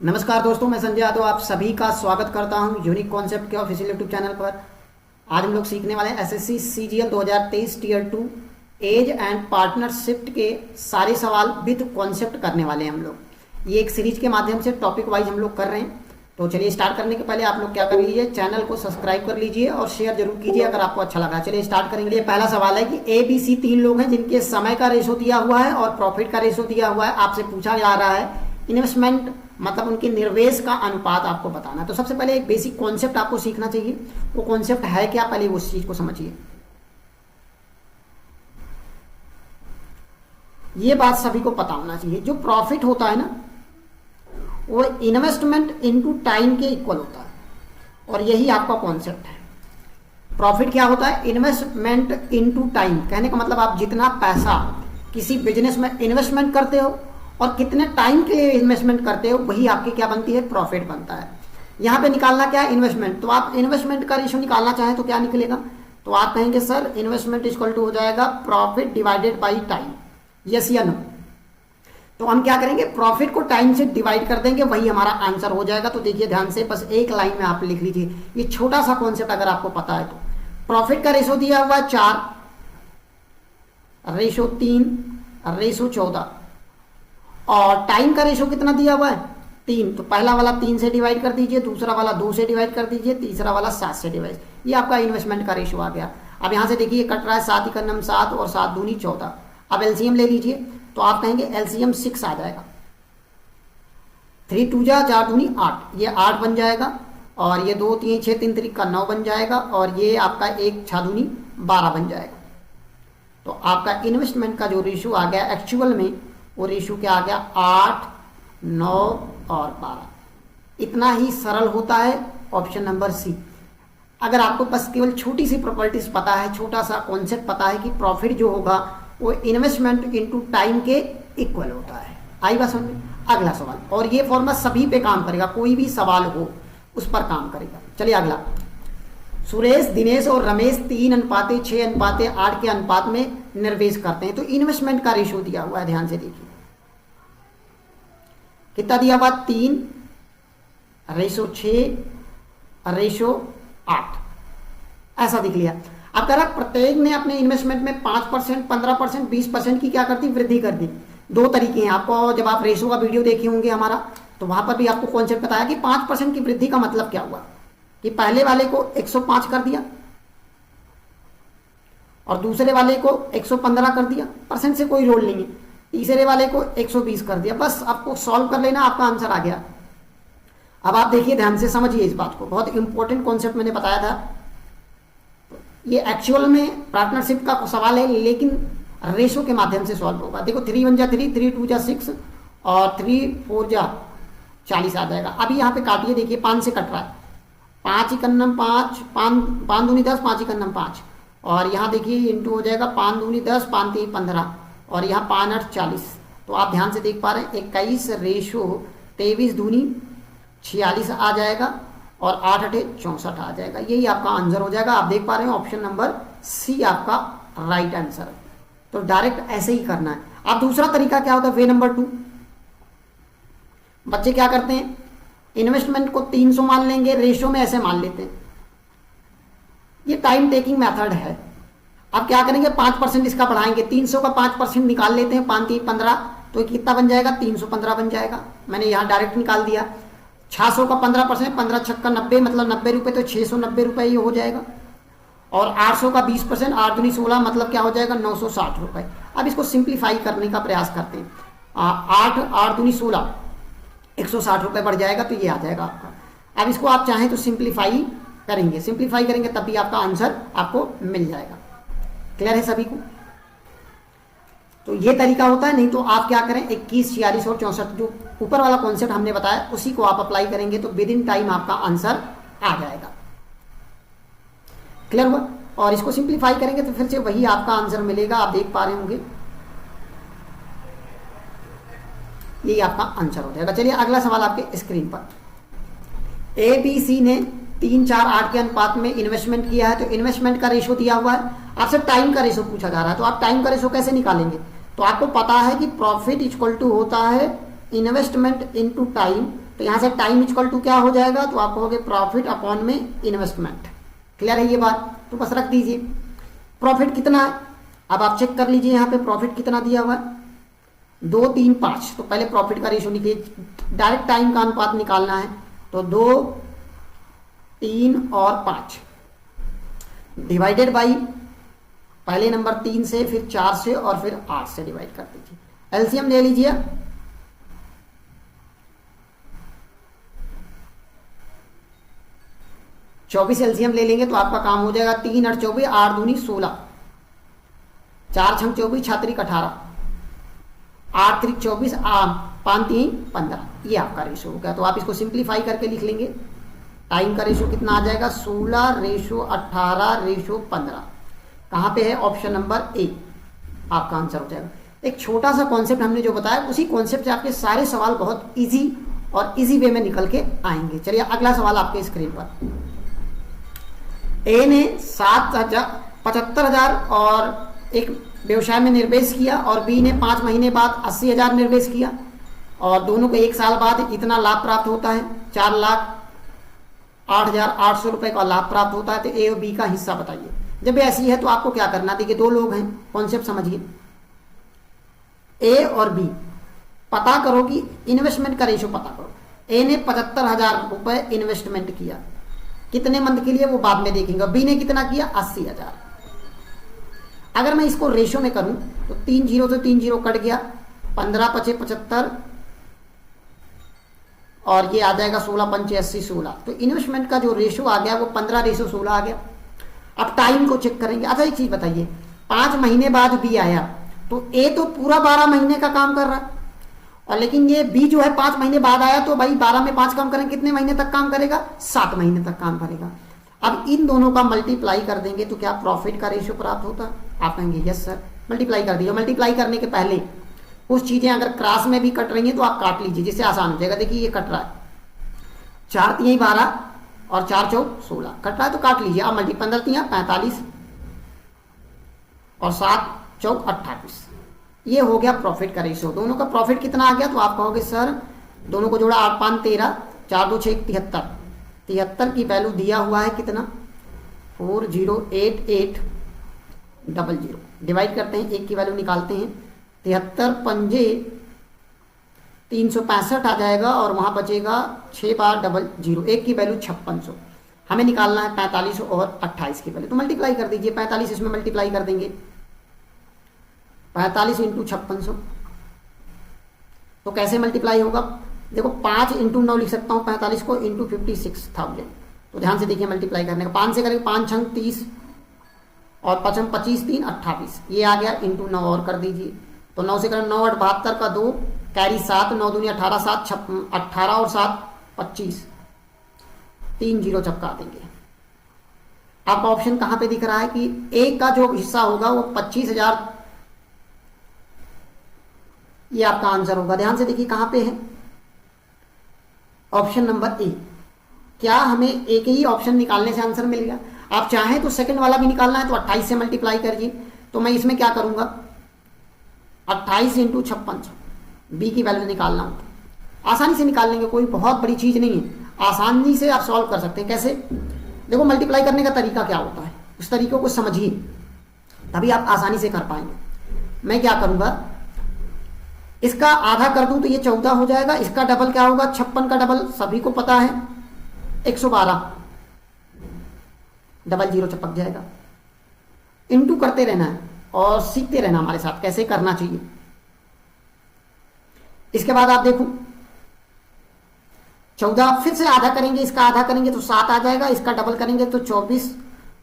नमस्कार दोस्तों, मैं संजय यादव आप सभी का स्वागत करता हूं यूनिक कॉन्सेप्ट के ऑफिशियल यूट्यूब चैनल पर। आज हम लोग सीखने वाले हैं SSC CGL 2023 tier 2 age and partnership के सारे सवाल विद कॉन्सेप्ट करने वाले हैं हम लोग। ये एक सीरीज के माध्यम से टॉपिक वाइज हम लोग कर रहे हैं। तो चलिए स्टार्ट करने के पहले आप लोग क्या कर लीजिए, चैनल को सब्सक्राइब कर लीजिए और शेयर जरूर कीजिए अगर आपको अच्छा लगा। चलिए स्टार्ट करेंगे। ये पहला सवाल है कि ए बी सी तीन लोग हैं जिनके समय का रेशो दिया हुआ है और प्रॉफिट का रेशो दिया हुआ है। आपसे पूछा जा रहा है इन्वेस्टमेंट मतलब उनके निवेश का अनुपात आपको बताना है। तो सबसे पहले एक बेसिक कॉन्सेप्ट आपको सीखना चाहिए। वो कॉन्सेप्ट है क्या, पहले उस चीज को समझिए। ये बात सभी को पता होना चाहिए, जो प्रॉफिट होता है ना वो इन्वेस्टमेंट इनटू टाइम के इक्वल होता है और यही आपका कॉन्सेप्ट है। प्रॉफिट क्या होता है? Investment into time. कहने का मतलब आप जितना पैसा किसी बिजनेस में इन्वेस्टमेंट करते हो और कितने टाइम के लिए इन्वेस्टमेंट करते हो वही आपकी क्या बनती है, प्रॉफिट बनता है। यहाँ पे निकालना क्या है, इन्वेस्टमेंट। तो आप इन्वेस्टमेंट का रेशियो निकालना चाहें तो क्या निकलेगा, तो आप कहेंगे सर इन्वेस्टमेंट इक्वल टू हो जाएगा profit divided by time, yes या नो। तो हम क्या करेंगे, प्रॉफिट को टाइम से डिवाइड कर देंगे, वही हमारा आंसर हो जाएगा। तो देखिए ध्यान से, बस एक लाइन में आप लिख लीजिए ये छोटा सा कॉन्सेप्ट अगर आपको पता है तो। प्रॉफिट का रेशो दिया हुआ है 4, रेशो 3, रेशो 14 और टाइम का रेशो कितना दिया हुआ है 3। तो पहला वाला 3 से डिवाइड कर दीजिए, दूसरा वाला 2 से डिवाइड कर दीजिए, तीसरा वाला 7 से डिवाइड। ये आपका इन्वेस्टमेंट का रेशो आ गया। अब यहाँ से देखिए कट रहा है 7 × 9 7 और 7 दूनी 14। अब एलसीएम ले लीजिए तो आप कहेंगे एलसीएम 6 आ जाएगा। 3 2 जा 4 दूनी 8, ये 8 बन जाएगा और ये 2 3 6 3 3 का 9 बन जाएगा और ये आपका 1 6 दूनी 12 बन जाएगा। तो आपका इन्वेस्टमेंट का जो रेशो आ गया एक्चुअल में वो रेशो क्या आ गया 8 9 और 12। इतना ही सरल होता है ऑप्शन नंबर सी। अगर आपको बस केवल छोटी सी प्रॉपर्टीज पता है, छोटा सा कॉन्सेप्ट पता है कि प्रॉफिट जो होगा वो इन्वेस्टमेंट इनटू टाइम के इक्वल होता है। आई बात समझ में। अगला सवाल, और ये फॉर्मूला सभी पे काम करेगा, कोई भी सवाल हो उस पर काम करेगा। चलिए अगला, सुरेश दिनेश और रमेश 3:6:8 के अनुपात में निवेश करते हैं। तो इन्वेस्टमेंट का रेशो दिया हुआ है, ध्यान से देखिए कितना दिया हुआ, 3 रेशो 6 रेशो 8 ऐसा दिख लिया। अब कह रहा प्रत्येक ने अपने इन्वेस्टमेंट में 5%, 15%, 20% की क्या करती, वृद्धि कर दी। दो तरीके हैं आपको, जब आप रेशो का वीडियो देखे होंगे हमारा तो वहां पर भी आपको कॉन्सेप्ट बताया कि 5% की वृद्धि का मतलब क्या हुआ कि पहले वाले को 105 कर दिया और दूसरे वाले को 115 कर दिया, परसेंट से कोई रोल नहीं है। तीसरे वाले को 120 कर दिया, बस आपको सॉल्व कर लेना, आपका आंसर आ गया। अब आप देखिए ध्यान से समझिए इस बात को, बहुत इंपॉर्टेंट कॉन्सेप्ट मैंने बताया था। ये एक्चुअल में पार्टनरशिप का सवाल है लेकिन रेशो के माध्यम से सॉल्व होगा। देखो 3 1 जा 3, 3 2 जा 6 और 3 4 जा 40 आ जाएगा। अभी यहाँ पे काटिए, देखिए 5 से कट रहा है, 5 × 9 5, 5 दूनी 10, 5 × 9 5 और यहाँ देखिए इंटू हो जाएगा 5 दूनी 10, 5 3 15 और यहाँ 5 8 40। तो आप ध्यान से देख पा रहे हैं 21 रेशो 23 दूनी 46 आ जाएगा और 8 8 64 आ जाएगा। यही आपका आंसर हो जाएगा। आप देख पा रहे हैं ऑप्शन नंबर सी आपका राइट आंसर। तो डायरेक्ट ऐसे ही करना है। अब दूसरा तरीका क्या होता है, वे नंबर 2, बच्चे क्या करते हैं, इन्वेस्टमेंट को 300 मान लेंगे, रेशो में ऐसे मान लेते हैं। ये टाइम टेकिंग मेथड है। अब क्या करेंगे, 5% इसका बढ़ाएंगे, 300 का 5% निकाल लेते हैं, 5 3 15 तो कितना बन जाएगा, 315 बन जाएगा। मैंने यहाँ डायरेक्ट निकाल दिया। 600 का 15%, 15 छक्का 90 मतलब 90 रुपये, तो 690 रुपये ये हो जाएगा। और 800 का 20%, 8 दूनी 16 मतलब क्या हो जाएगा, 960 रुपये। अब इसको सिंप्लीफाई करने का प्रयास करते हैं। 8 दूनी 16, 160 रुपये बढ़ जाएगा, तो ये आ जाएगा आपका। अब इसको आप चाहें तो सिंप्लीफाई करेंगे तब भी आपका आंसर आपको मिल जाएगा। क्लियर है सभी को? तो ये तरीका होता है। नहीं तो आप क्या करें, 21 46 और 64 जो ऊपर वाला कॉन्सेप्ट हमने बताया उसी को आप अप्लाई करेंगे तो विद इन टाइम आपका आंसर आ जाएगा। क्लियर हुआ? और इसको सिंप्लीफाई करेंगे तो फिर से वही आपका आंसर मिलेगा। आप देख पा रहे होंगे यही आपका आंसर हो जाएगा। चलिए अगला सवाल आपके स्क्रीन पर। ए बी सी ने 3 4 8 के अनुपात में इन्वेस्टमेंट किया है। तो इन्वेस्टमेंट का रेशो दिया हुआ है, आपसे टाइम का रेशो पूछा जा रहा है। तो आप टाइम का रेशो कैसे निकालेंगे, तो आपको पता है कि प्रॉफिट इक्वल टू होता है इन्वेस्टमेंट इनटू टाइम तो यहाँ से टाइम इक्वल टू क्या हो जाएगा, तो आप कहोगे प्रॉफिट अपॉन में इन्वेस्टमेंट। क्लियर है ये बात, तो बस रख दीजिए। प्रॉफिट कितना है अब आप चेक कर लीजिए, यहाँ पे प्रॉफिट कितना दिया हुआ है 2, 3, 5। तो पहले प्रॉफिट का रेशियो निकालिए, डायरेक्ट टाइम का अनुपात निकालना है। तो 2, 3 और 5 डिवाइडेड बाई पहले नंबर 3 से, फिर 4 से और फिर 8 से डिवाइड कर दीजिए। एलसीएम ले लीजिए। 24 एलसीएम ले लेंगे तो आपका काम हो जाएगा 3 8 24, 8 दूनी 16, 4 6 24, 6 3 18, 8 3 24, 5 3 15। ये आपका रेशो हो गया। तो आप इसको सिंप्लीफाई करके लिख लेंगे। टाइम का रेशो कितना आ जाएगा 16:18:15। कहाँ पे है, ऑप्शन नंबर ए आपका आंसर हो जाएगा। एक छोटा सा कॉन्सेप्ट हमने जो बताया, उसी कॉन्सेप्ट से आपके सारे सवाल बहुत इजी और इजी वे में निकल के आएंगे। चलिए अगला सवाल आपके स्क्रीन पर। ए ने 75,000 और एक व्यवसाय में निवेश किया और बी ने 5 महीने बाद 80,000 निवेश किया और दोनों को 1 साल बाद इतना लाभ प्राप्त होता है, 4,08,800 रुपए का लाभ प्राप्त होता है। तो ए और बी का हिस्सा बताइए। जब ऐसी है तो आपको क्या करना, देखिए 2 लोग हैं, कॉन्सेप्ट समझिए। ए और बी पता करो कि इन्वेस्टमेंट का रेशो पता करो। ए ने 75,000 रुपए इन्वेस्टमेंट किया, कितने मंथ के लिए वो बाद में देखेंगे। बी ने कितना किया 80,000। अगर मैं इसको रेशो में करूं तो 3 0 से 3 0 कट गया, 15 5 75 और ये आ जाएगा 16 5 80 16। तो इन्वेस्टमेंट का जो रेशो आ गया वो 15:16 आ गया। अब टाइम को चेक करेंगे। अच्छा एक चीज बताइए, 5 महीने बाद बी आया तो ए तो पूरा 12 महीने का काम कर रहा है, और लेकिन ये बी जो है 5 महीने बाद आया तो भाई 12 में 5 कम करें, कितने महीने तक काम करेगा 7 महीने तक काम करेगा। अब इन दोनों का मल्टीप्लाई कर देंगे तो क्या प्रॉफिट का रेशियो प्राप्त होता है। आप कहेंगे यस सर, मल्टीप्लाई कर दिया। मल्टीप्लाई करने के पहले कुछ चीजें अगर क्रॉस में भी कट रही हैं तो आप काट लीजिए, जिससे आसान हो जाएगा। देखिए ये कट रहा है, 4 3 12 और 4 4 16 कट रहा है तो काट लीजिए। अब 15 3 45 और 7 4 28। ये हो गया प्रॉफिट का रेशियो। दोनों का प्रॉफिट कितना आ गया, तो आप कहोगे सर दोनों को जोड़ा 8 5 13, 4 2 6 73। 73 की वैल्यू दिया हुआ है कितना 408800। डिवाइड करते हैं, 1 की वैल्यू निकालते हैं, 73 पंजे 365 आ जाएगा और वहां बचेगा 6 बार 00। 1 की वैल्यू 5600। हमें निकालना है 45 और 28 की वैल्यू। तो मल्टीप्लाई कर दीजिए, 45 इसमें मल्टीप्लाई कर देंगे, 45 इंटू 5600। तो कैसे मल्टीप्लाई होगा, देखो 5 इंटू 9 लिख सकता हूँ 45 को, इंटू 56,000। तो ध्यान से देखिए मल्टीप्लाई करने का, 5 से करेंगे 5 6 30 और 5 25 3 28। ये आ गया, इंटू 9 और कर दीजिए। तो 9 से करें 9 8 72 का 2 कैरी 7, 9 दूनी 18 7 18 और 7 25, 3 0 चपका देंगे। आपका ऑप्शन कहां पे दिख रहा है कि ए का जो हिस्सा होगा वो 25,000, ये आपका आंसर होगा। ध्यान से देखिए कहां पे है, ऑप्शन नंबर ए। क्या हमें एक ही ऑप्शन निकालने से आंसर मिल गया। आप चाहें तो सेकंड वाला भी निकालना है तो 28 से मल्टीप्लाई करिए। तो मैं इसमें क्या करूंगा, 28 इंटू 5600 बी की वैल्यू निकालना हो, आसानी से निकाल लेंगे, कोई बहुत बड़ी चीज नहीं है, आसानी से आप सॉल्व कर सकते हैं। कैसे, देखो मल्टीप्लाई करने का तरीका क्या होता है, उस तरीके को समझिए, तभी आप आसानी से कर पाएंगे। मैं क्या करूंगा, इसका आधा कर दूं तो ये 14 हो जाएगा। इसका डबल क्या होगा, 56 का डबल सभी को पता है 112, 00 चपक जाएगा। इंटू करते रहना है और सीखते रहना हमारे साथ कैसे करना चाहिए। इसके बाद आप देखो 14 फिर से आधा करेंगे, इसका आधा करेंगे तो 7 आ जाएगा, इसका डबल करेंगे तो 24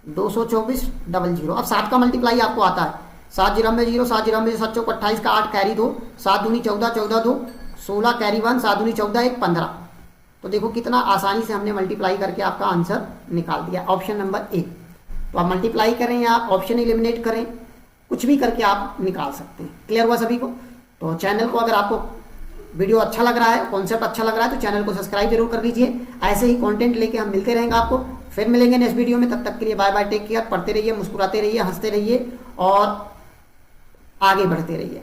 224 00। अब 7 का मल्टीप्लाई आपको आता है, 7 0 0 7 0 7 चौक 28 का 8 कैरी 2, 7 दूनी 14 14 2 16 कैरी 1, 7 दूनी 14 1 15। तो देखो कितना आसानी से हमने मल्टीप्लाई करके आपका आंसर निकाल दिया, ऑप्शन नंबर ए। तो आप मल्टीप्लाई करें या आप ऑप्शन एलिमिनेट करें, कुछ भी करके आप निकाल सकते हैं। क्लियर हुआ सभी को। तो चैनल को, अगर आपको वीडियो अच्छा लग रहा है, कॉन्सेप्ट अच्छा लग रहा है, तो चैनल को सब्सक्राइब जरूर कर लीजिए। ऐसे ही कंटेंट लेके हम मिलते रहेंगे आपको। फिर मिलेंगे नेक्स्ट वीडियो में, तब तक के लिए बाय बाय, टेक केयर। पढ़ते रहिए, मुस्कुराते रहिए, हंसते रहिए और आगे बढ़ते रहिए।